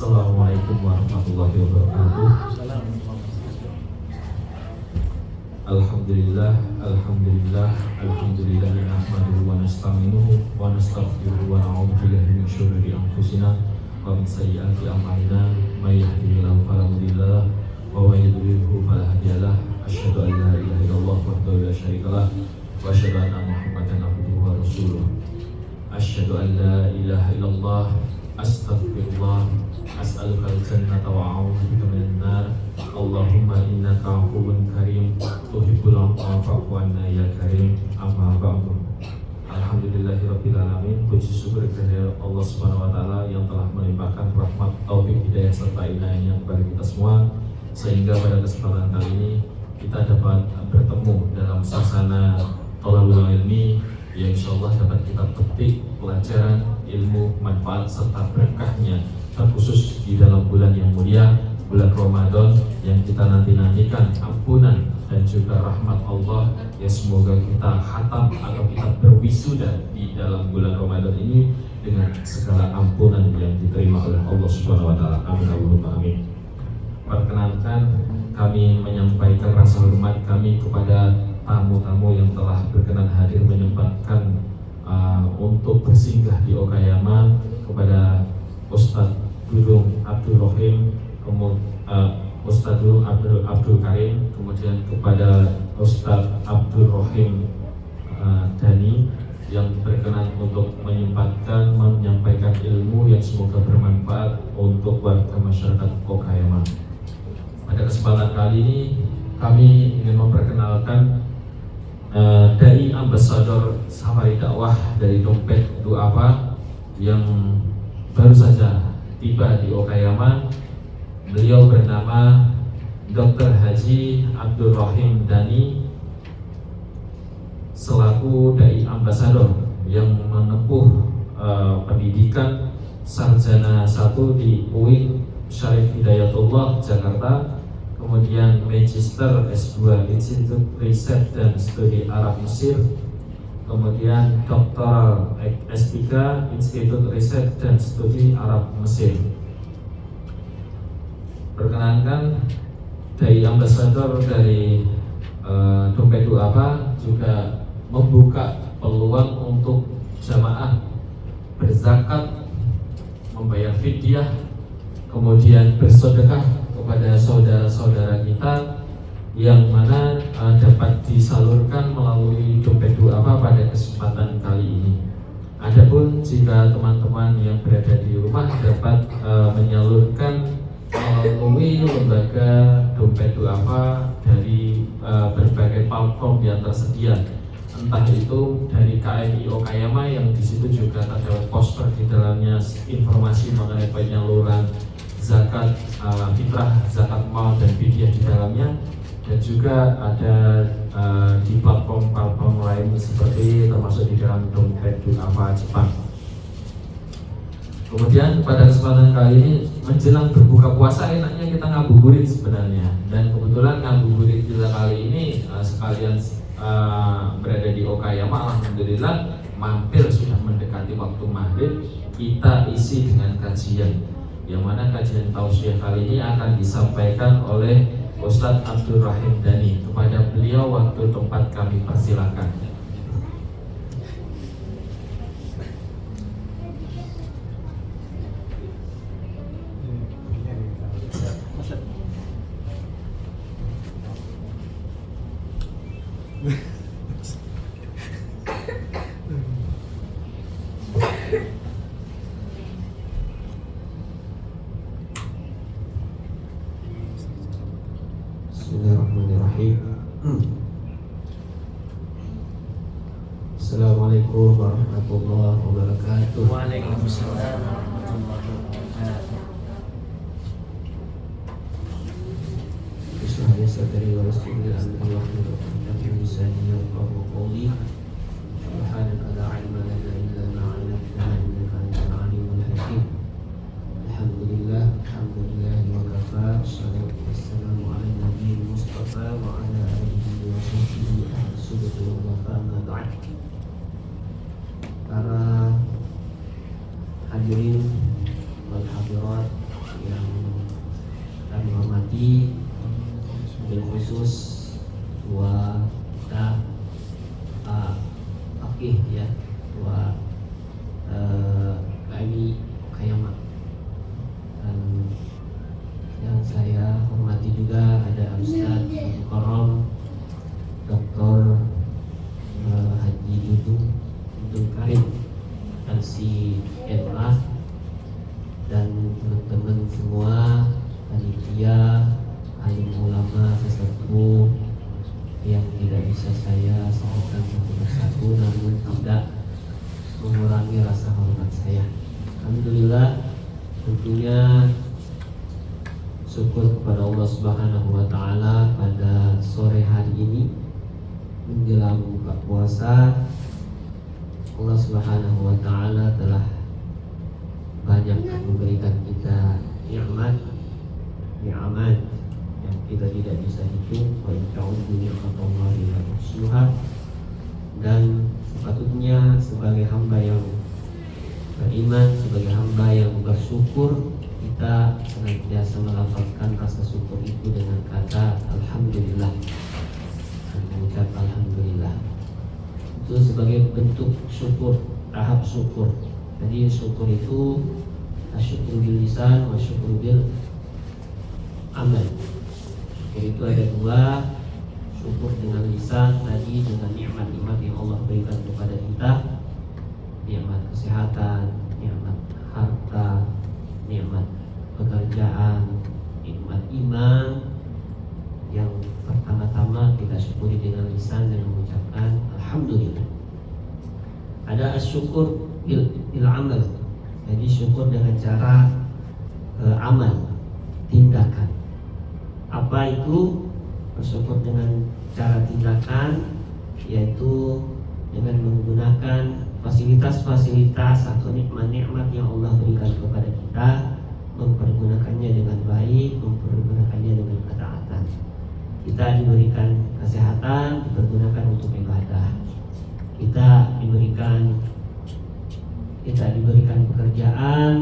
Assalamualaikum warahmatullahi wabarakatuh. Alhamdulillah, alhamdulillah, alhamdulillah nahmaduhu wa nasta'inuhu wa nastaghfiruhu wa na'udzu billahi min syururi anfusina wa min sayyiati a'malina may yahdihillahu fala mudilla lahu wa may yudlilhu fala hadiya lahu. Asyhadu an la ilaha illallah wahdahu la syarika lahu wa asyhadu anna Muhammadan abduhu wa rasuluh. Asyhadu an la ilaha illallah, astaghfirullah, as'aluka al-jannata wa a'udzubika minan nar. Allahumma innaka 'afuwwun karim tuhibbul 'afwa fa'fu 'anna ya karim. Amma ba'du. Alhamdulillahirabbil alamin. Puji syukur kepada Allah Subhanahu wa taala yang telah melimpahkan rahmat, taufik, hidayah serta inayahnya kepada kita semua, sehingga pada kesempatan kali ini kita dapat bertemu dalam suasana thalabul ilmi yang insyaallah dapat kita petik pelajaran, ilmu, manfaat serta berkahnya, terkhusus di dalam bulan yang mulia, bulan Ramadan yang kita nantikan ampunan dan juga rahmat Allah. Ya semoga kita khatam atau kita berwisuda di dalam bulan Ramadan ini dengan segala ampunan yang diterima oleh Allah Subhanahu wa taala. Amin Allahumma amin. Perkenankan kami menyampaikan rasa hormat kami kepada tamu-tamu yang telah berkenan hadir menyempatkan untuk bersinggah di Okayama, kepada Ustadz Dudung Abdul Rahim, Ustadz Dudung Abdul Karim, kemudian kepada Ustadz Abdul Rahim Dani yang berkenan untuk menyampaikan ilmu yang semoga bermanfaat untuk warga masyarakat Okayama. Pada kesempatan kali ini kami ingin memperkenalkan Dai Ambasador Safari Dakwah dari Dompet Du'afa yang baru saja tiba di Okayama. Beliau bernama Dr. Haji Abdul Rahim Dani, selaku Dai Ambasador yang menempuh pendidikan sarjana 1 di UIN Syarif Hidayatullah Jakarta, kemudian Magister S2 Institut Riset dan Studi Arab Mesir, kemudian Doktoral S3 Institut Riset dan Studi Arab Mesir. Perkenankan Dai Ambasador dari Dompet Du'afa juga membuka peluang untuk jamaah berzakat, membayar fidyah, kemudian bersedekah kepada saudara-saudara kita yang mana dapat disalurkan melalui Dompet Du'afa pada kesempatan kali ini. Adapun jika teman-teman yang berada di rumah dapat menyalurkan melalui lembaga Dompet Du'afa dari berbagai platform yang tersedia, entah itu dari KMI Okayama yang di situ juga terdapat poster di dalamnya informasi mengenai penyaluran zakat fitrah, zakat mal dan fidyah di dalamnya, dan juga ada di platform-platform lain seperti termasuk di dalam Dompet Du'afa Jepang. Kemudian pada kesempatan kali ini menjelang berbuka puasa, enaknya kita ngabuburit sebenarnya, dan kebetulan ngabuburit kita kali ini sekalian berada di Okayama. Alhamdulillah mampir sudah mendekati waktu maghrib, kita isi dengan kajian, yang mana kajian tausiah kali ini akan disampaikan oleh Ustadz Abdul Rahim Dani. Kepada beliau waktu tempat kami persilakan. Bismillahirrahmanirrahim. Assalamualaikum warahmatullahi wabarakatuh. Waalaikumsalam warahmatullahi wabarakatuh. Bismillahirrahmanirrahim. Sadari wa rasulil amri wa hlul lisani yafqahu qawli. Subhanaka la ilma lana illa ma 'allamtana innaka antal alimul hakim. Alhamdulillah, alhamdulillah wa kafa. Wassalatu wassalamu ala nabiyil mustafa wa ala alihi wa sahbihi ahli sunnah wal wafa. Amma ba'd. Para hadirin wal hadirat sekaligus tua kita fakih ya, tua kami Kayama. Dan yang saya hormati juga ada Ustaz Mukarram Dr. Haji Dudung Karim LC-MA, dan teman-teman semua panitia, alim ulama sesepuh yang tidak bisa saya sebutkan satu persatu, namun tidak mengurangi rasa hormat saya. Alhamdulillah, tentunya syukur kepada Allah Subhanahu wa taala pada sore hari ini menjelang buka puasa, Allah Subhanahu wa taala telah banyak memberikan kita nikmat yang kita tidak bisa hitung. Wa in ta'uddu ni'matallahi la tuhsuha. Dan sepatutnya sebagai hamba yang beriman, sebagai hamba yang bersyukur, kita senantiasa melafazkan rasa syukur itu dengan kata alhamdulillah, dan mengucap alhamdulillah. Itu sebagai bentuk syukur, tahap syukur. Jadi syukur itu asyukur bil lisan wa syukur bil amal. Syukur itu ada dua, syukur dengan lisan tadi dengan nikmat-nikmat yang Allah berikan kepada kita, nikmat kesehatan, nikmat harta, nikmat pekerjaan, nikmat iman. Yang pertama-tama kita syukuri dengan lisan dan mengucapkan alhamdulillah. Ada asyukur bil amal. Jadi syukur dengan cara amal, tindakan. Apa itu bersyukur dengan cara tindakan? Yaitu dengan menggunakan fasilitas-fasilitas atau nikmat-nikmat yang Allah berikan kepada kita, mempergunakannya dengan baik, mempergunakannya dengan ketaatan. Kita diberikan kesehatan, dipergunakan untuk ibadah. Kita diberikan pekerjaan.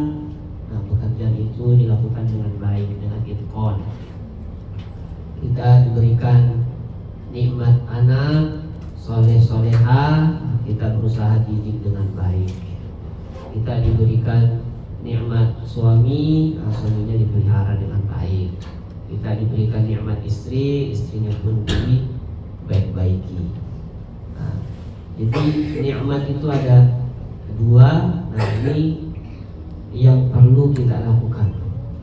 Nah, pekerjaan itu dilakukan dengan baik, dengan itqan. Kita diberikan nikmat anak soleh-soleha, kita berusaha didik dengan baik. Kita diberikan nikmat suami, suaminya dipelihara dengan baik. Kita diberikan nikmat istri, istrinya pun dibaik-baiki. Nah, jadi nikmat itu ada dua. Nah, ini yang perlu kita lakukan.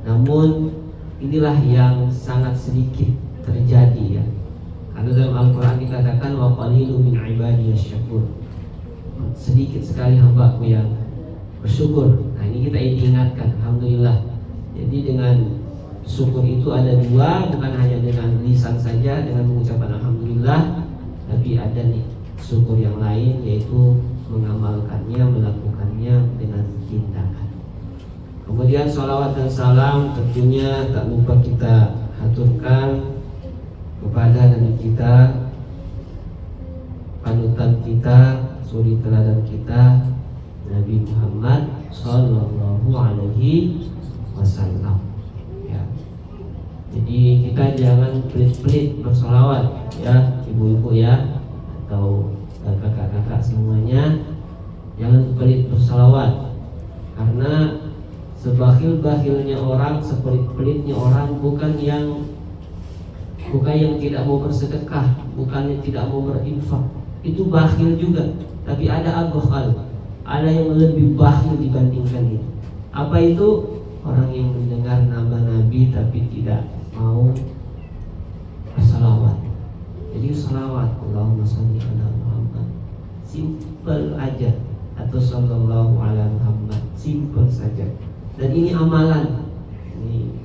Namun inilah yang sangat sedikit terjadi ya. Karena dalam Al-Quran dikatakan wa qalilu min ibadiyasy syakur. Sedikit sekali hambaku yang bersyukur. Nah, ini kita diingatkan, alhamdulillah. Jadi dengan syukur itu ada dua, bukan hanya dengan lisan saja dengan mengucapkan alhamdulillah, tapi ada nih syukur yang lain, yaitu mengamalkannya, melakukannya dengan tindakan. Kemudian salawat dan salam tentunya tak lupa kita haturkan kepada Nabi kita, panutan kita, suri teladan kita, Nabi Muhammad Sallallahu Alaihi Wasallam. Ya. Jadi kita jangan pelit-pelit bersolawat, ya ibu-ibu ya, atau kakak-kakak semuanya, jangan pelit bersolawat. Karena sebakhil-bakhilnya orang, sepelit-pelitnya orang, bukan yang tidak mau bersedekah, bukan yang tidak mau berinfak, itu bakhil juga. Tapi ada al-bakhil, ada yang lebih bakhil dibandingkan itu. Apa itu? Orang yang mendengar nama Nabi tapi tidak mau bersalawat. Jadi salawat, Allahumma sholli ala Muhammad, simple aja, atau sallallahu ala Muhammad, simple saja. Dan ini amalan. Ini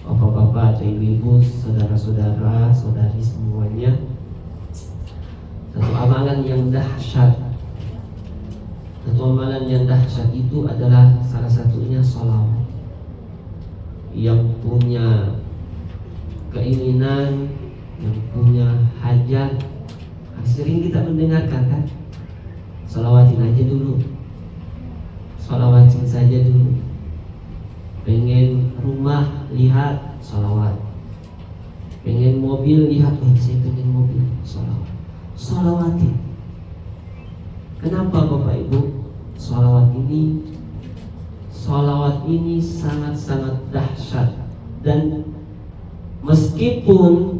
bapak-bapak atau ibu-ibu, saudara-saudara, saudari semuanya, satu amalan yang dahsyat. Satu amalan yang dahsyat itu adalah salah satunya salawat. Yang punya keinginan, yang punya hajat, sering kita mendengarkan kan, salawatin aja dulu, salawatin saja dulu. Pengen rumah, lihat salawat. Pengen mobil, lihat, saya pengen mobil, salawat. Salawatin. Kenapa Bapak Ibu? Salawat ini sangat-sangat dahsyat. Dan meskipun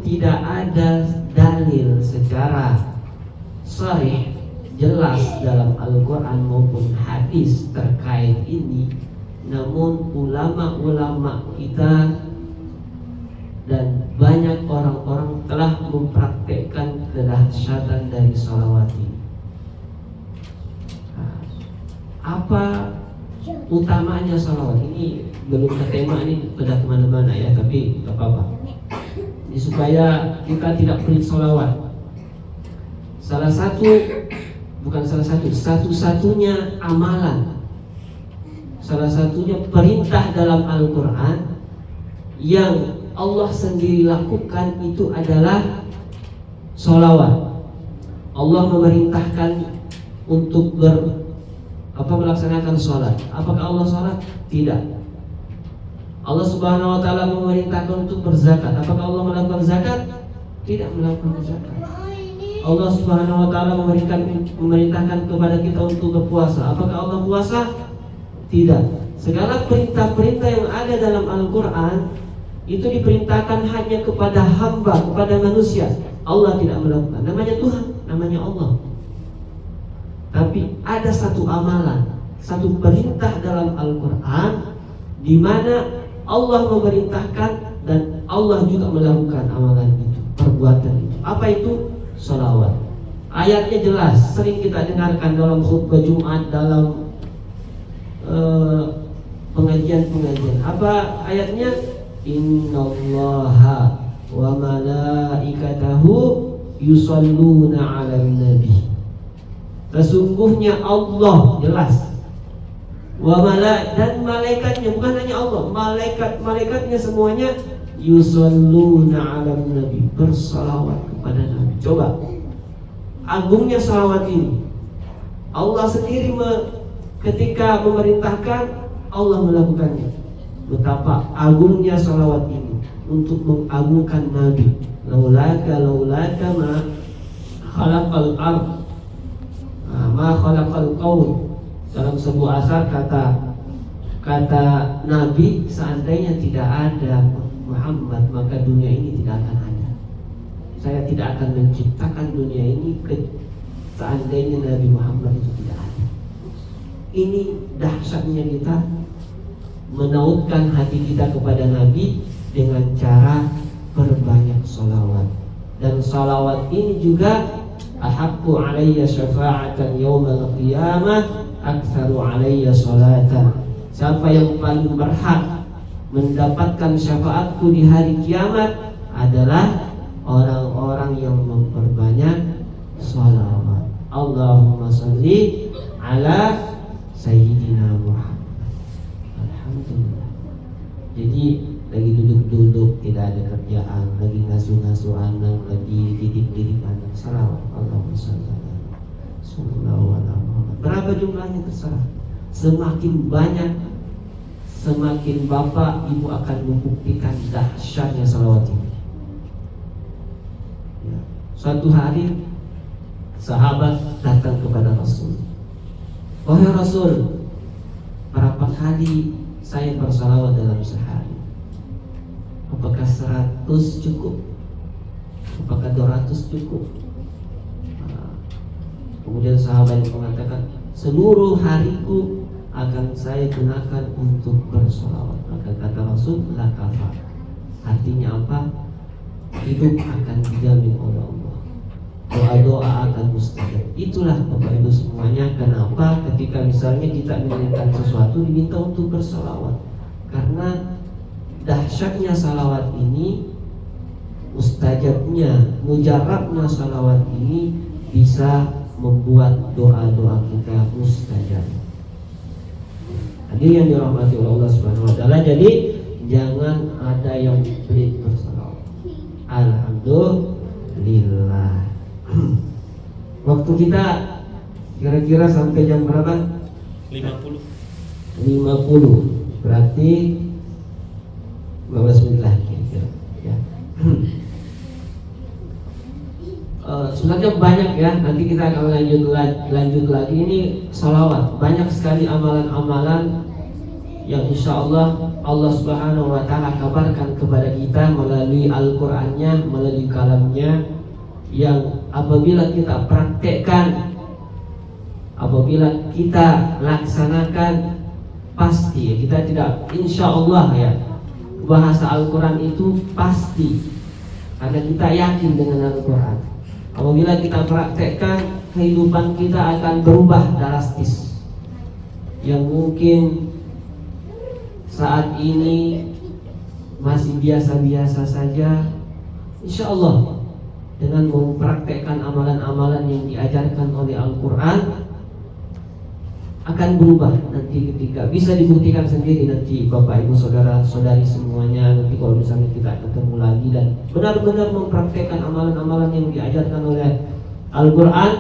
tidak ada dalil secara sharih jelas dalam Al-Quran maupun hadis terkait ini, namun ulama-ulama kita dan banyak orang-orang telah mempraktekkan kedahsyatan dari salawat ini. Apa utamanya salawat ini? Belum ke tema ini, sudah kemana-mana ya, tapi gak apa-apa. Ini supaya kita tidak pelit salawat. Satu-satunya amalan, salah satunya perintah dalam Al-Quran yang Allah sendiri lakukan itu adalah sholawat. Allah memerintahkan untuk melaksanakan sholat. Apakah Allah sholat? Tidak. Allah Subhanahu wa Ta'ala memerintahkan untuk berzakat. Apakah Allah melakukan zakat? Tidak melakukan zakat. Allah Subhanahu wa Ta'ala memerintahkan kepada kita untuk berpuasa. Apakah Allah puasa? Tidak. Segala perintah-perintah yang ada dalam Al-Quran itu diperintahkan hanya kepada hamba, kepada manusia. Allah tidak melakukan. Namanya Tuhan, namanya Allah. Tapi ada satu amalan, satu perintah dalam Al-Quran di mana Allah memerintahkan dan Allah juga melakukan amalan itu, perbuatan itu. Apa itu? Sholawat. Ayatnya jelas, sering kita dengarkan dalam khutbah Jumat, dalam pengajian-pengajian. Apa ayatnya? Innallaha wa malaikatahu yusalluna 'alan nabi. Sesungguhnya Allah, jelas. Dan malaikatnya, bukan hanya Allah, malaikatnya semuanya yusalluna 'alan nabi, bersalawat kepada Nabi. Coba, agungnya salawat ini. Allah sendiri ketika memerintahkan, Allah melakukannya. Betapa agungnya salawat ini untuk mengagungkan Nabi. Laulaka ma khalaqal ard ma khalaqal qaum. Dalam sebuah asar kata Nabi, seandainya tidak ada Muhammad maka dunia ini tidak akan ada. Saya tidak akan menciptakan dunia ini seandainya Nabi Muhammad itu tidak ada. Ini dahsyatnya kita menautkan hati kita kepada Nabi dengan cara berbanyak salawat. Dan salawat ini juga ahaqqu alayya syafa'atan yawmal qiyamah aktsaru alayya salatan. Siapa yang paling berhak mendapatkan syafaatku di hari kiamat adalah orang-orang yang memperbanyak salawat. Allahumma salli ala sayyidina Muhammad. Alhamdulillah. Jadi lagi duduk-duduk, tidak ada kerjaan, lagi ngasuh-ngasuh anak, lagi didik-didik anak, salawat. Allahumma shalli ala sallallahu alaihi wasallam. Berapa jumlahnya terserah. Semakin banyak, semakin bapak ibu akan membuktikan dahsyatnya salawat ini. Ya. Suatu hari sahabat datang kepada Rasul. Wahai Rasul, berapa kali saya bersalawat dalam sehari? Apakah 100 cukup? Apakah 200 cukup? Kemudian sahabat mengatakan, seluruh hariku akan saya gunakan untuk bersalawat. Maka kata Rasul, la kafar. Artinya apa? Hidup akan dijamin oleh Allah. Doa-doa akan mustajab. Itulah Bapak Ibu semuanya. Kenapa ketika misalnya kita menginginkan sesuatu diminta untuk bersalawat? Karena dahsyatnya salawat ini, mustajabnya, mujarabnya salawat ini bisa membuat doa-doa kita mustajab. Hadirin yang dirahmati oleh Allah Subhanahu wa Ta'ala. Jadi jangan ada yang pelit bersalawat. Alhamdulillah. Waktu kita kira-kira sampai jam berapa? 50. Berarti 15 menit lagi kira-kira ya. Sebenarnya banyak ya, nanti kita akan lanjut lagi. Ini salawat, banyak sekali amalan-amalan yang insya Allah Subhanahu wa Ta'ala kabarkan kepada kita melalui Al-Qur'annya, melalui kalamnya, yang apabila kita praktekkan, apabila kita laksanakan, pasti kita tidak, insya Allah ya, bahasa Al-Quran itu pasti, karena kita yakin dengan Al-Quran. Apabila kita praktekkan, kehidupan kita akan berubah drastis. Yang mungkin saat ini masih biasa-biasa saja, insya Allah dengan mempraktekkan amalan-amalan yang diajarkan oleh Al-Quran akan berubah nanti, ketika bisa dibuktikan sendiri nanti Bapak Ibu saudara-saudari semuanya. Nanti kalau misalnya kita ketemu lagi dan benar-benar mempraktekkan amalan-amalan yang diajarkan oleh Al-Quran,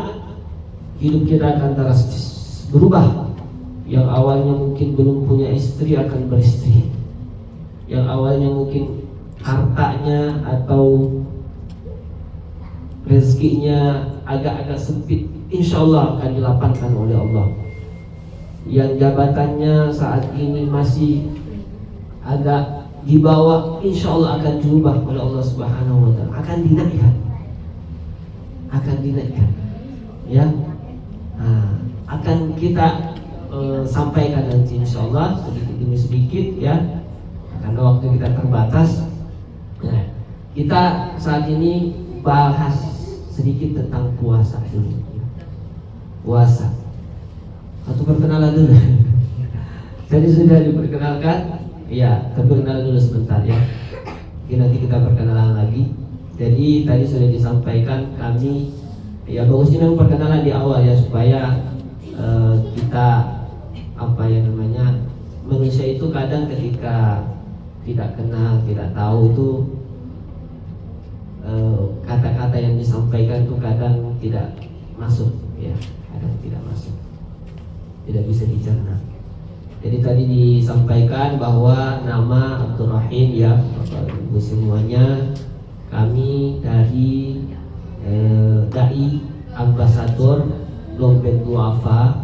hidup kita akan drastis berubah. Yang awalnya mungkin belum punya istri akan beristri, yang awalnya mungkin hartanya atau rezekinya agak-agak sempit, insya Allah akan dilapangkan oleh Allah. Yang jabatannya saat ini masih agak di bawah, insya Allah akan diubah oleh Allah Subhanahu wa Ta'ala, akan dinaikkan ya. Akan kita sampaikan nanti insya Allah sedikit demi sedikit ya, karena waktu kita terbatas. Nah, kita saat ini bahas sedikit tentang puasa dulu. Puasa atau perkenalan dulu. Jadi sudah diperkenalkan, ya, perkenalan dulu sebentar ya. Oke, nanti kita perkenalan lagi. Jadi tadi sudah disampaikan kami, ya bagusnya perkenalan di awal ya, supaya kita apa yang namanya, manusia itu kadang ketika tidak kenal, tidak tahu itu kata-kata yang disampaikan itu kadang tidak masuk ya, kadang tidak masuk, tidak bisa dicerna. Jadi tadi disampaikan bahwa nama Abdul Rahim ya, Bapak Ibu semuanya, kami dari Dai Ambasador Dompet Duafa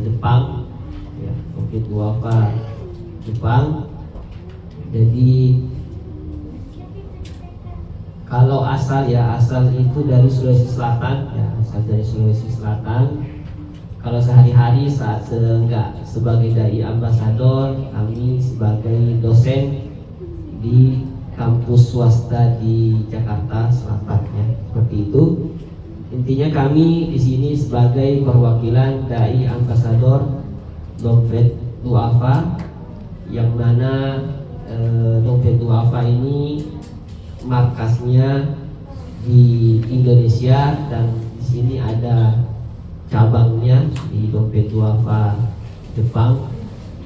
Jepang ya, Dompet Duafa Jepang. Jadi kalau asal itu dari Sulawesi Selatan ya, asal dari Sulawesi Selatan. Kalau sehari-hari saat sebagai Dai Ambasador, kami sebagai dosen di kampus swasta di Jakarta Selatan ya, seperti itu. Intinya kami di sini sebagai perwakilan Dai Ambasador Dompet Duafa, yang mana Dompet Duafa ini markasnya di Indonesia dan di sini ada cabangnya di Dompet Duafa Jepang.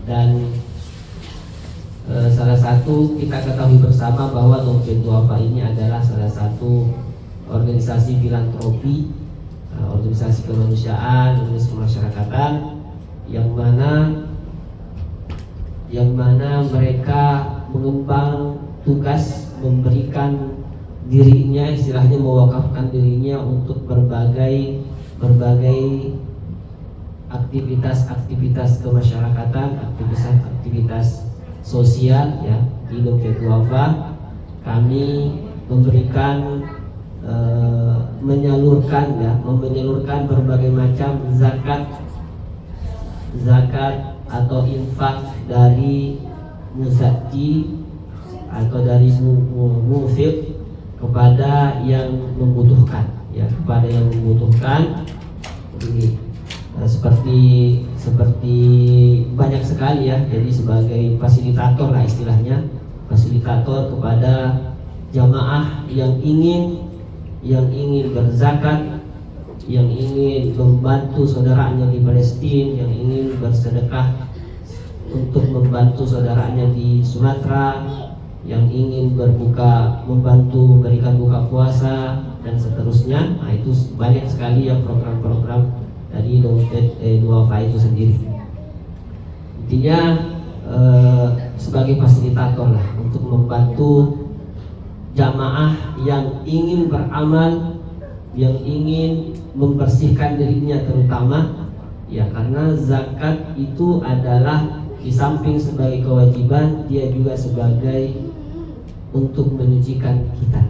Dan salah satu kita ketahui bersama bahwa Dompet Duafa ini adalah salah satu organisasi filantropi, organisasi kemanusiaan, organisasi kemasyarakatan yang mana mereka mengemban tugas memberikan dirinya, istilahnya mewakafkan dirinya untuk berbagai aktivitas kemasyarakatan, aktivitas sosial ya. Di Dompet Duafa kami memberikan menyalurkan berbagai macam zakat atau infak dari muzaki atau dari mufid kepada yang membutuhkan ya, kepada yang membutuhkan. Ini seperti banyak sekali ya. Jadi sebagai fasilitator lah istilahnya, fasilitator kepada jamaah yang ingin berzakat, yang ingin membantu saudaranya di Palestina, yang ingin bersedekah untuk membantu saudaranya di Sumatera, yang ingin membantu memberikan buka puasa dan seterusnya. Nah, itu banyak sekali ya program-program dari Dompet Duafa itu sendiri. Intinya sebagai fasilitator lah untuk membantu jamaah yang ingin beramal, yang ingin membersihkan dirinya terutama, ya, karena zakat itu adalah di samping sebagai kewajiban, dia juga sebagai untuk menyucikan kita,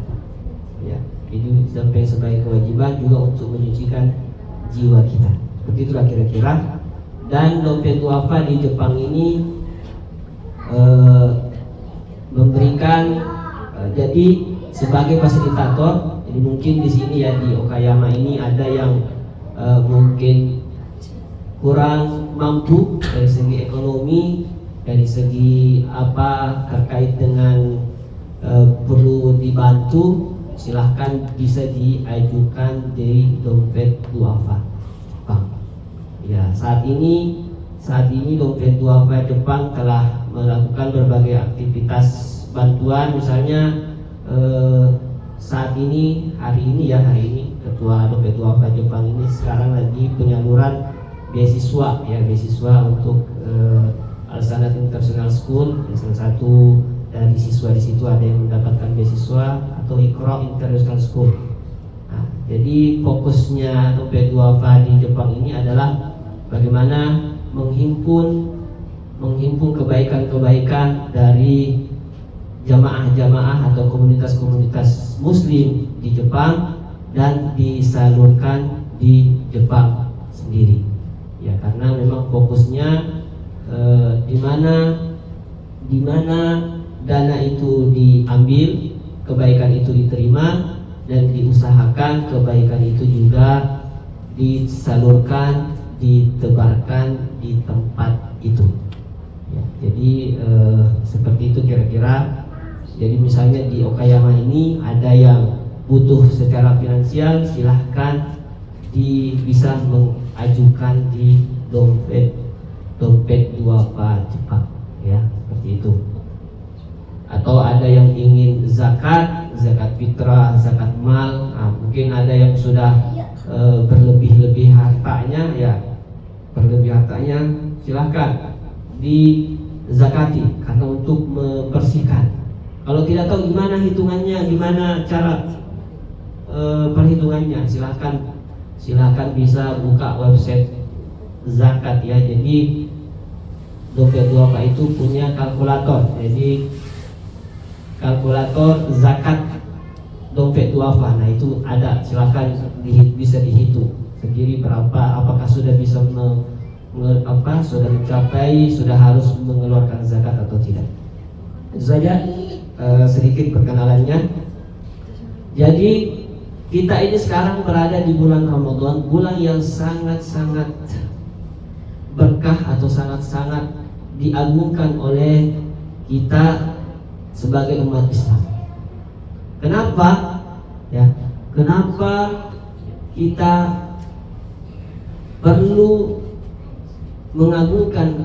ya. Jadi samping sebagai kewajiban juga untuk menyucikan jiwa kita. Begitulah kira-kira. Dan dompet duafa di Jepang ini memberikan jadi sebagai fasilitator. Jadi mungkin di sini ya di Okayama ini ada yang mungkin kurang mampu dari segi ekonomi, dari segi apa terkait dengan perlu dibantu, silahkan bisa diajukan dari dompet duafa Jepang. Ya, saat ini dompet duafa Jepang telah melakukan berbagai aktivitas bantuan, misalnya saat ini hari ini ketua dompet duafa Jepang ini sekarang lagi penyaluran beasiswa untuk Al-Sanad International School. Salah satu dari siswa di situ ada yang mendapatkan beasiswa, atau Iqra International School. Nah, jadi fokusnya dompet duafa di Jepang ini adalah bagaimana menghimpun kebaikan-kebaikan dari jamaah-jamaah atau komunitas-komunitas muslim di Jepang dan disalurkan di Jepang sendiri. Ya, karena memang fokusnya di mana dana itu diambil, kebaikan itu diterima, dan diusahakan kebaikan itu juga disalurkan, ditebarkan di tempat itu. Ya, jadi seperti itu kira-kira. Jadi misalnya di Okayama ini ada yang butuh secara finansial, silahkan bisa mengajukan di dompet duafa Jepang, ya, seperti itu. Atau ada yang ingin zakat fitrah, zakat mal, nah, mungkin ada yang sudah berlebih hartanya, silahkan dizakati karena untuk membersihkan. Kalau tidak tahu gimana hitungannya, gimana cara perhitungannya, silahkan bisa buka website zakat, ya. Jadi dompet duafa itu punya kalkulator. Jadi kalkulator zakat dompet duafa, nah itu ada, silahkan bisa dihitung sendiri berapa, apakah sudah bisa sudah mencapai, sudah harus mengeluarkan zakat atau tidak. Itu saja sedikit perkenalannya. Jadi kita ini sekarang berada di bulan Ramadan, bulan yang sangat-sangat berkah atau sangat-sangat diagungkan oleh kita sebagai umat Islam. Kenapa? Ya, kenapa kita perlu mengagungkan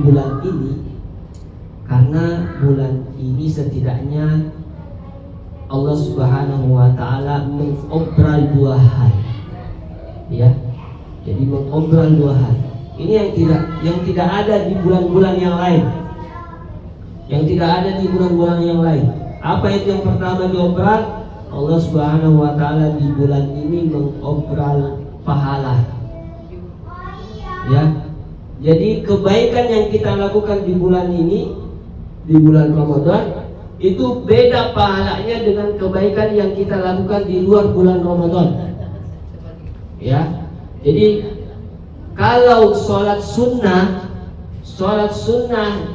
bulan ini? Karena bulan ini setidaknya Allah Subhanahu wa taala mengobral 2 hal. Ya. Jadi mengobral 2 hal. Ini yang tidak ada di bulan-bulan yang lain. Yang tidak ada di bulan-bulan yang lain. Apa itu yang pertama diobral? Allah Subhanahu wa taala di bulan ini mengobral pahala. Ya. Jadi kebaikan yang kita lakukan di bulan ini, di bulan Ramadan, itu beda pahalanya dengan kebaikan yang kita lakukan di luar bulan Ramadan. Ya. Jadi kalau sholat sunnah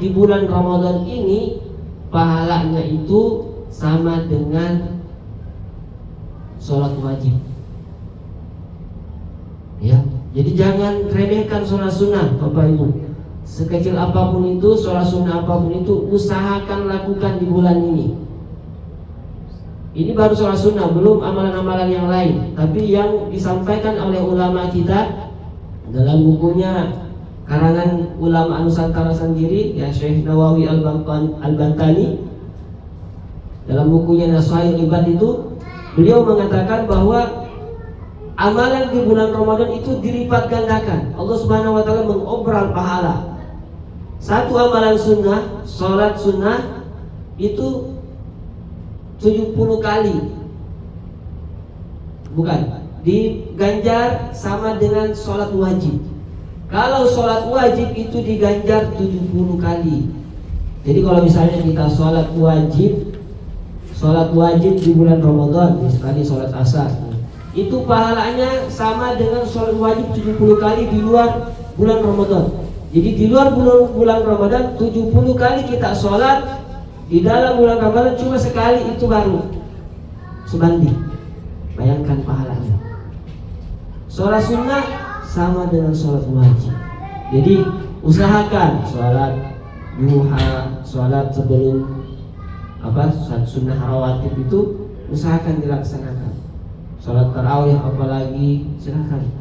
di bulan Ramadan ini pahalanya itu sama dengan sholat wajib. Ya. Jadi jangan remehkan sholat sunnah, Bapak Ibu. Sekecil apapun itu, sholat sunnah apapun itu, usahakan lakukan di bulan ini. Ini baru sholat sunnah, belum amalan-amalan yang lain. Tapi yang disampaikan oleh ulama kita dalam bukunya karangan ulama Nusantara sendiri, ya, Syekh Nawawi Al-Bantani, dalam bukunya Nasaihul Ibad itu, beliau mengatakan bahwa amalan di bulan Ramadan itu dilipat gandakan. Allah Subhanahu wa taala mengobral pahala. Satu amalan sunnah, sholat sunnah itu 70 kali. Bukan, diganjar sama dengan sholat wajib. Kalau sholat wajib itu diganjar 70 kali. Jadi kalau misalnya kita sholat wajib di bulan Ramadan, misalnya sholat asar, itu pahalanya sama dengan sholat wajib 70 kali di luar bulan Ramadan. Jadi di luar bulan Ramadan 70 kali kita sholat, di dalam bulan Ramadan cuma sekali, itu baru sebanding. Bayangkan pahalanya. Sholat sunnah sama dengan sholat wajib. Jadi usahakan sholat duha, sholat sebelum sholat sunnah rawatib itu usahakan dilaksanakan. Sholat tarawih apalagi silakan.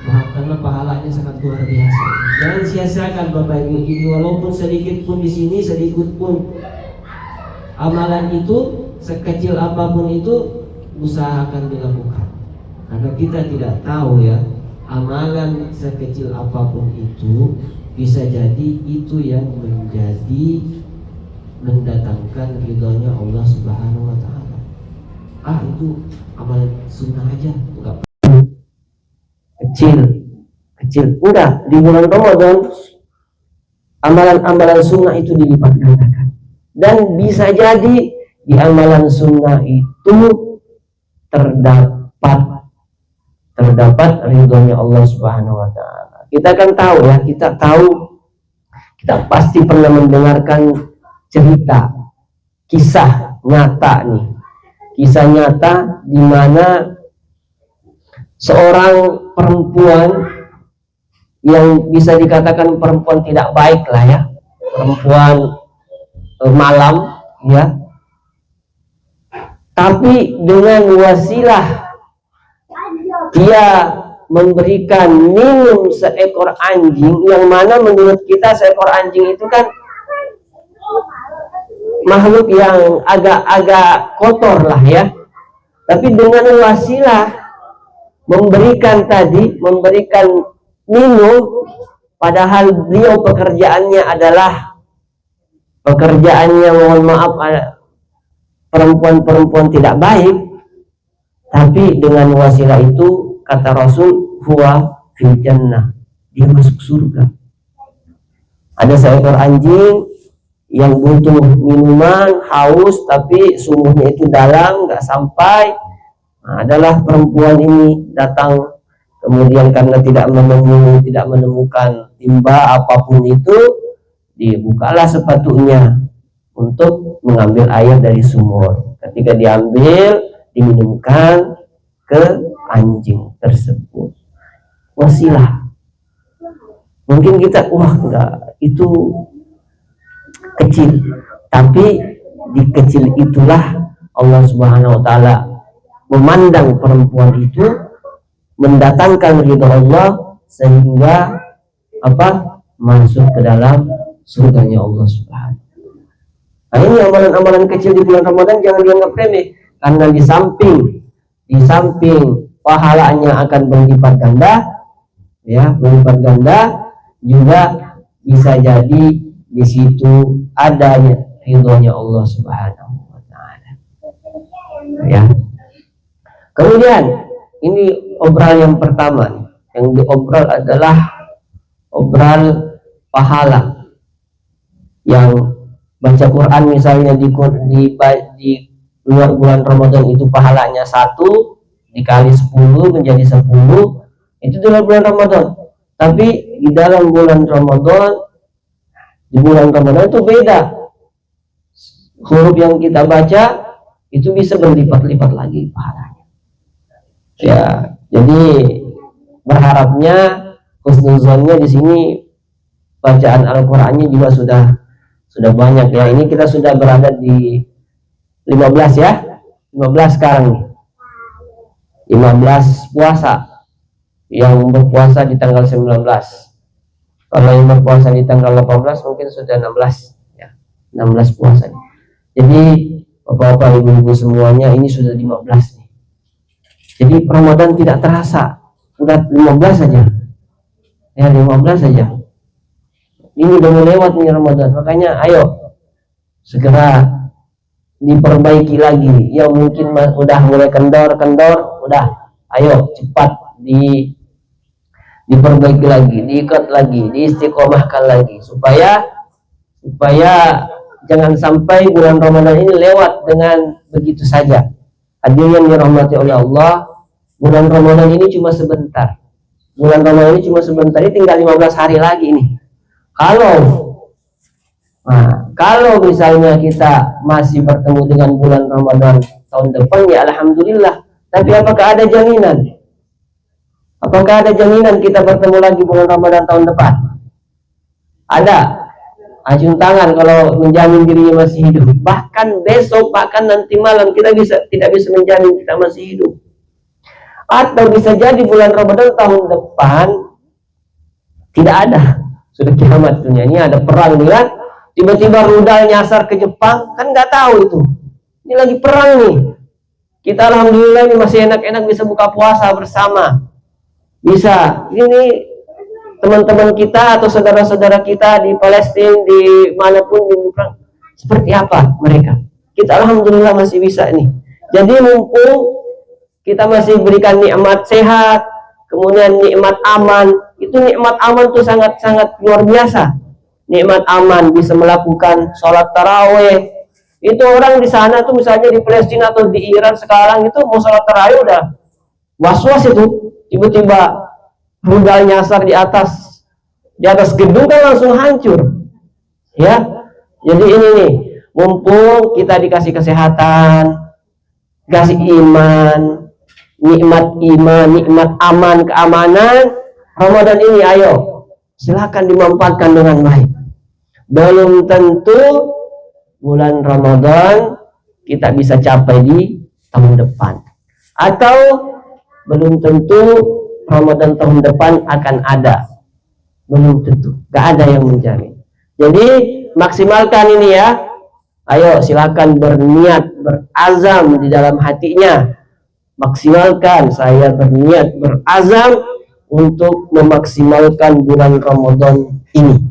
Karena pahalanya sangat luar biasa. Jangan sia-siakan Bapak Ibu ini, walaupun sedikit pun di sini, sedikit pun amalan itu, sekecil apapun itu, usahakan dilakukan. Karena kita tidak tahu ya, amalan sekecil apapun itu bisa jadi itu yang mendatangkan ridhonya Allah Subhanahu wa Ta'ala. Itu amalan sunnah aja, enggak kecil. Udah di bulan Ramadan amalan-amalan sunnah itu dilipat gandakan. Dan bisa jadi di amalan sunnah itu terdapat ridhonya Allah Subhanahu wa Ta'ala. Kita kan tahu ya, kita pasti pernah mendengarkan cerita, kisah nyata nih. Kisah nyata di mana seorang perempuan yang bisa dikatakan perempuan tidak baik lah ya, perempuan malam ya, tapi dengan wasilah dia memberikan minum seekor anjing, yang mana menurut kita seekor anjing itu kan makhluk yang agak kotor lah ya, tapi dengan wasilah memberikan minum, padahal beliau pekerjaannya mohon maaf perempuan-perempuan tidak baik, tapi dengan wasilah itu kata Rasul huwa fil jannah, dia masuk surga. Ada seekor anjing yang butuh minuman, haus, tapi sumurnya itu dalam, nggak sampai. Adalah perempuan ini datang, kemudian karena tidak menemukan timba apapun itu, dibukalah sepatunya untuk mengambil air dari sumur. Ketika diambil, diminumkan ke anjing tersebut. Wasilah. Mungkin kita enggak, itu kecil, tapi di kecil itulah Allah Subhanahu wa Ta'ala memandang perempuan itu, mendatangkan ridha Allah sehingga masuk ke dalam surganya Allah Subhanahu. Nah, ini amalan-amalan kecil di bulan Ramadan jangan dianggap remeh, karena di samping pahalanya akan berlipat ganda, juga bisa jadi di situ adanya ridhonya Allah Subhanahu wa Ta'ala. Ya. Kemudian ini obral yang pertama, yang diobral adalah obral pahala. Yang baca Quran misalnya di luar bulan Ramadan itu pahalanya 1 dikali 10 menjadi 10, itu di luar bulan Ramadan. Tapi di dalam bulan Ramadan, itu beda. Huruf yang kita baca itu bisa berlipat-lipat lagi pahalanya. Ya, jadi berharapnya husnuzonnya di sini bacaan Al-Qur'annya juga sudah banyak ya. Ini kita sudah berada di 15 ya. 15 sekarang nih. 15 puasa. Yang berpuasa di tanggal 19. Kalau yang berpuasa di tanggal 18 mungkin sudah 16 ya. 16 puasa. Jadi Bapak-bapak, ibu-ibu semuanya, ini sudah 15 nih. Jadi Ramadan tidak terasa, udah 15 saja. Ya, 15 saja. Ini udah mau lewat nih Ramadan. Makanya ayo segera diperbaiki lagi. Yang mungkin udah mulai kendor, udah ayo cepat diperbaiki lagi, diikat lagi, diistiqomahkan lagi supaya jangan sampai bulan Ramadan ini lewat dengan begitu saja. Hadirin yang dirahmati oleh Allah, bulan Ramadan ini cuma sebentar. Bulan Ramadan ini cuma sebentar, ini tinggal 15 hari lagi nih. Kalau misalnya kita masih bertemu dengan bulan Ramadan tahun depan, ya alhamdulillah. Tapi apakah ada jaminan? Apakah ada jaminan kita bertemu lagi bulan Ramadan tahun depan? Ada. Acung tangan kalau menjamin dirinya masih hidup. Bahkan besok, bahkan nanti malam kita tidak bisa menjamin kita masih hidup. Atau bisa jadi bulan Ramadan tahun depan tidak ada, sudah kiamat dunia. Ini ada perang nih kan, tiba-tiba rudal nyasar ke Jepang, kan nggak tahu itu. Ini lagi perang nih. Kita alhamdulillah ini masih enak-enak bisa buka puasa bersama. Bisa. Ini teman-teman kita atau saudara-saudara kita di Palestina, di manapun di perang, seperti apa mereka? Kita alhamdulillah masih bisa nih. Jadi mumpung kita masih berikan nikmat sehat, kemudian nikmat aman. Itu nikmat aman tuh sangat-sangat luar biasa. Nikmat aman, bisa melakukan sholat taraweh. Itu orang di sana tuh misalnya di Palestina atau di Iran sekarang itu mau sholat taraweh udah was-was itu. Tiba-tiba rudal nyasar di atas gedung kan langsung hancur. Ya. Jadi ini nih, mumpung kita dikasih kesehatan, kasih iman, nikmat aman, keamanan, Ramadan ini ayo silakan dimanfaatkan dengan baik. Belum tentu bulan Ramadan kita bisa capai di tahun depan, atau belum tentu Ramadan tahun depan akan ada, belum tentu, gak ada yang menjamin. Jadi maksimalkan ini ya. Ayo silakan berniat, berazam di dalam hatinya. Maksimalkan, saya berniat, berazam untuk memaksimalkan bulan Ramadan ini.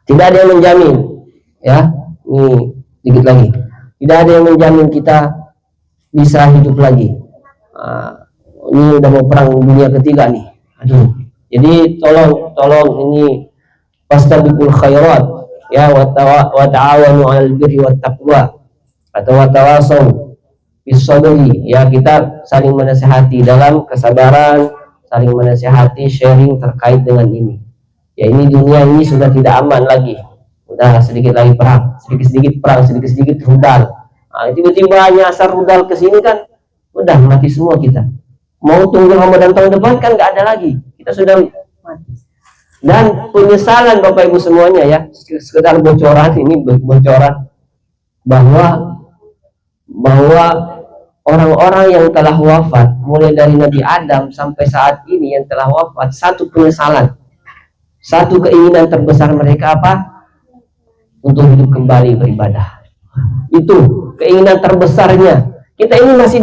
Tidak ada yang menjamin, ya. Ini dikit lagi. Tidak ada yang menjamin kita bisa hidup lagi. Ini udah mau perang dunia ketiga nih. Aduh. Jadi tolong ini fastabiqul khairat, ya, wa ta'awanu 'alal birri wat taqwa, atau wa tawasaw bis sabri, ya, kita saling menasihati dalam kesabaran, saling menasihati, sharing terkait dengan ini. Ya, ini dunia ini sudah tidak aman lagi. Udah sedikit lagi perang, sedikit rudal. Tiba-tiba nyasar rudal ke sini kan udah mati semua kita. Mau tunggu Ramadan tahun depan kan nggak ada lagi. Kita sudah mati. Dan penyesalan Bapak Ibu semuanya ya, sekedar bocoran bahwa orang-orang yang telah wafat mulai dari Nabi Adam sampai saat ini yang telah wafat, satu penyesalan, satu keinginan terbesar mereka apa? Untuk hidup kembali beribadah. Itu keinginan terbesarnya. Kita ini masih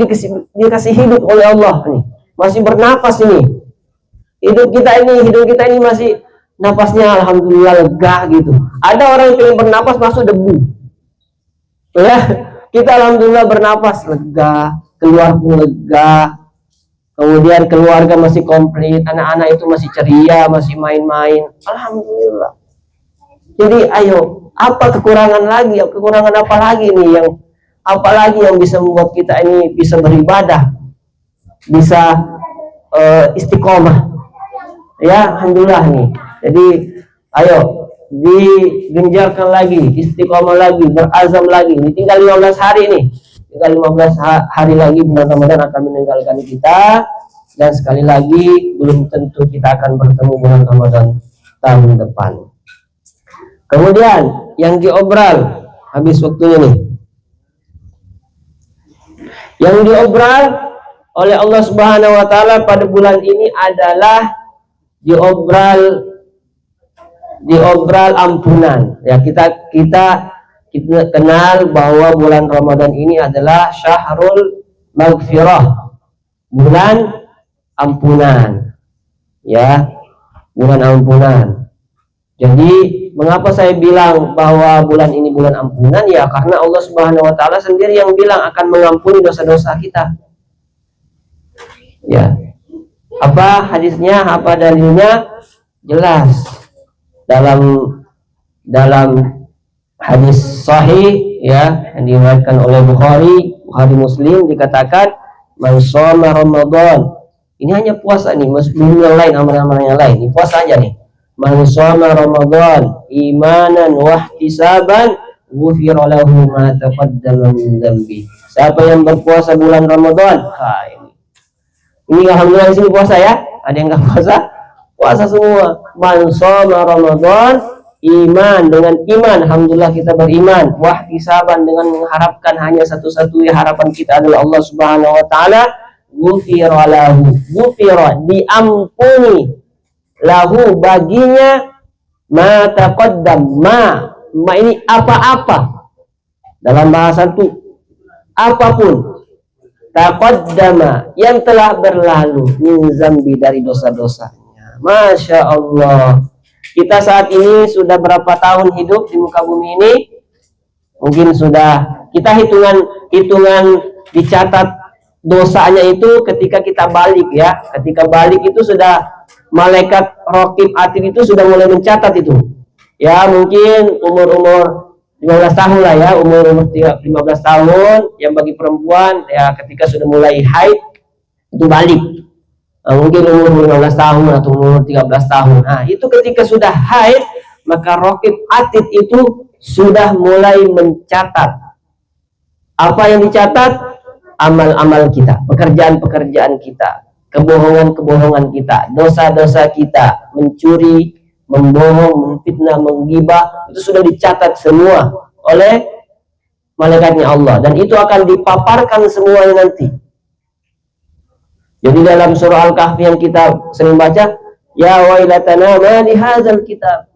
dikasih hidup oleh Allah nih. Masih bernapas ini. Hidup kita ini masih napasnya alhamdulillah lega gitu. Ada orang yang pengen bernapas masuk debu. Ya, kita alhamdulillah bernapas lega, keluar pun lega. Kemudian keluarga masih komplit, anak-anak itu masih ceria, masih main-main. Alhamdulillah. Jadi ayo, apa kekurangan lagi? Kekurangan apa lagi nih yang bisa membuat kita ini bisa beribadah, bisa istiqomah? Ya, alhamdulillah nih. Jadi ayo digenjarkan lagi, istiqomah lagi, berazam lagi. Ini tinggal 15 hari nih. Tinggal 15 hari lagi bulan Ramadan akan meninggalkan kita, dan sekali lagi belum tentu kita akan bertemu bulan Ramadan tahun depan. Kemudian yang diobral, habis waktunya nih. Yang diobral oleh Allah Subhanahu wa taala pada bulan ini adalah diobral ampunan. Ya, kita kenal bahwa bulan Ramadan ini adalah syahrul maghfirah, bulan ampunan. Ya, bulan ampunan. Jadi mengapa saya bilang bahwa bulan ini bulan ampunan? Ya karena Allah Subhanahu wa taala sendiri yang bilang akan mengampuni dosa-dosa kita. Ya. Apa hadisnya, apa dalilnya? Jelas. Dalam hadis sahih ya yang diriwayatkan oleh Bukhari Muslim dikatakan man shoma Ramadan. Ini hanya puasa nih, belum yang lain, amalan-amalan yang lain. Ini puasa aja nih. Man shoma Ramadan imanan wa ihtisaban ghufira lahu ma taqaddama min dzambi. Siapa yang berpuasa bulan Ramadan? Ini alhamdulillah di sini puasa ya. Ada yang enggak puasa? Puasa semua. Man shoma Ramadan iman, dengan iman, alhamdulillah kita beriman, wahtisaban, dengan mengharapkan hanya satu-satunya harapan kita adalah Allah Subhanahu wa taala, ghufira lahu, ghufira, diampuni, lahu, baginya, ma taqaddam, ma ini apa-apa, dalam bahasa itu apapun, taqaddama, yang telah berlalu, min zambi, dari dosa-dosanya. Masya Allah. Kita saat ini sudah berapa tahun hidup di muka bumi ini? Mungkin sudah, kita hitungan dicatat dosanya itu ketika kita balik ya. Ketika balik itu sudah malaikat raqib atid itu sudah mulai mencatat itu. Ya mungkin umur 15 tahun lah ya, umur 15 tahun yang bagi perempuan ya ketika sudah mulai haid itu balik. Mungkin umur 15 tahun atau umur 13 tahun. Nah, itu ketika sudah haid, maka raqib atid itu sudah mulai mencatat. Apa yang dicatat? Amal-amal kita, pekerjaan-pekerjaan kita, kebohongan-kebohongan kita, dosa-dosa kita, mencuri, membohong, memfitnah, menggibah, itu sudah dicatat semua oleh malaikatnya Allah, dan itu akan dipaparkan semuanya nanti. Jadi dalam surah Al-Kahfi yang kita sering baca, ya wailatana ma li hadzal kitab.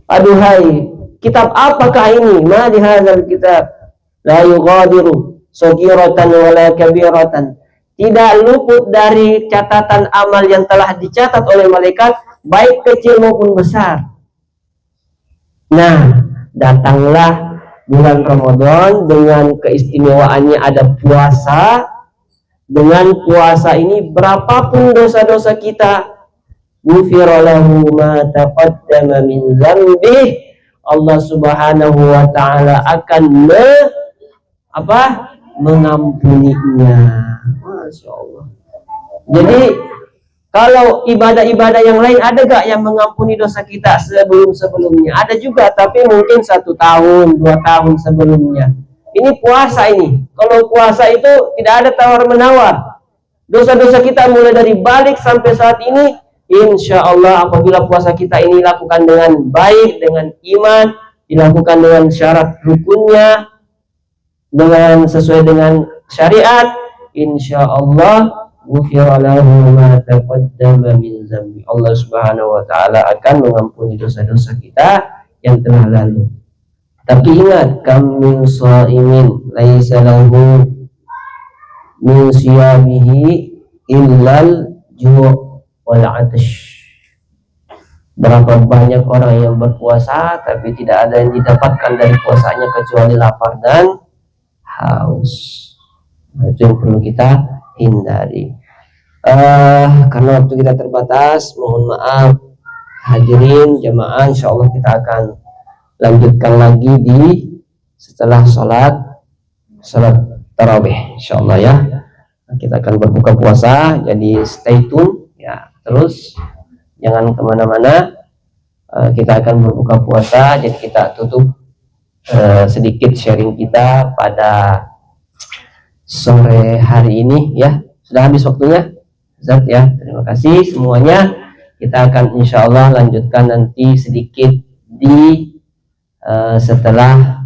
Aduhai, kitab apakah ini? Ma li hadzal kitab la yughadiru saghiratan wala kabiratan. Tidak luput dari catatan amal yang telah dicatat oleh malaikat, baik kecil maupun besar. Nah, datanglah bulan Ramadan dengan keistimewaannya ada puasa. Dengan puasa ini berapapun dosa-dosa kita, ghufira lahu ma taqaddama min dzambih, Allah Subhanahu wa taala akan mengampuninya. Masya Allah. Jadi kalau ibadah-ibadah yang lain ada gak yang mengampuni dosa kita sebelumnya? Ada juga, tapi mungkin 1 tahun, 2 tahun sebelumnya. Ini puasa ini. Kalau puasa itu tidak ada tawar-menawar. Dosa-dosa kita mulai dari balik sampai saat ini, insya Allah apabila puasa kita ini dilakukan dengan baik, dengan iman, dilakukan dengan syarat rukunnya, dengan sesuai dengan syariat, insya Allah ghufira lahu ma taqaddama min dzambi. Allah Subhanahu wa taala akan mengampuni dosa-dosa kita yang telah lalu. Tapi ingat, kam min shaimin laisa lahu min siyamihi illal ju' wal 'atash. Berapa banyak orang yang berpuasa tapi tidak ada yang didapatkan dari puasanya kecuali lapar dan haus. Nah, itu yang perlu kita hindari. Karena waktu kita terbatas, mohon maaf hadirin jamaah, insyaallah kita akan lanjutkan lagi di setelah sholat tarawih insyaallah ya. Kita akan berbuka puasa, jadi stay tune ya, terus jangan kemana-mana. Kita akan berbuka puasa, jadi kita tutup sedikit sharing kita pada sore hari ini ya. Sudah habis waktunya Zat ya, terima kasih semuanya. Kita akan insyaallah lanjutkan nanti sedikit di setelah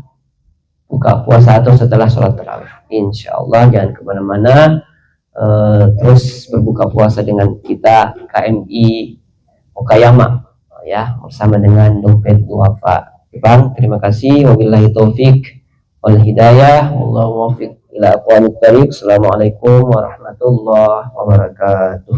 buka puasa atau setelah sholat tarawih. Insyaallah jangan kemana-mana, terus berbuka puasa dengan kita KMI Okayama ya, bersama dengan Dompet Duafa. Bang, terima kasih. Wabillahi taufik wal hidayah. Wallahu muwaffiq ila aqwamit thariq. Assalamualaikum warahmatullahi wabarakatuh.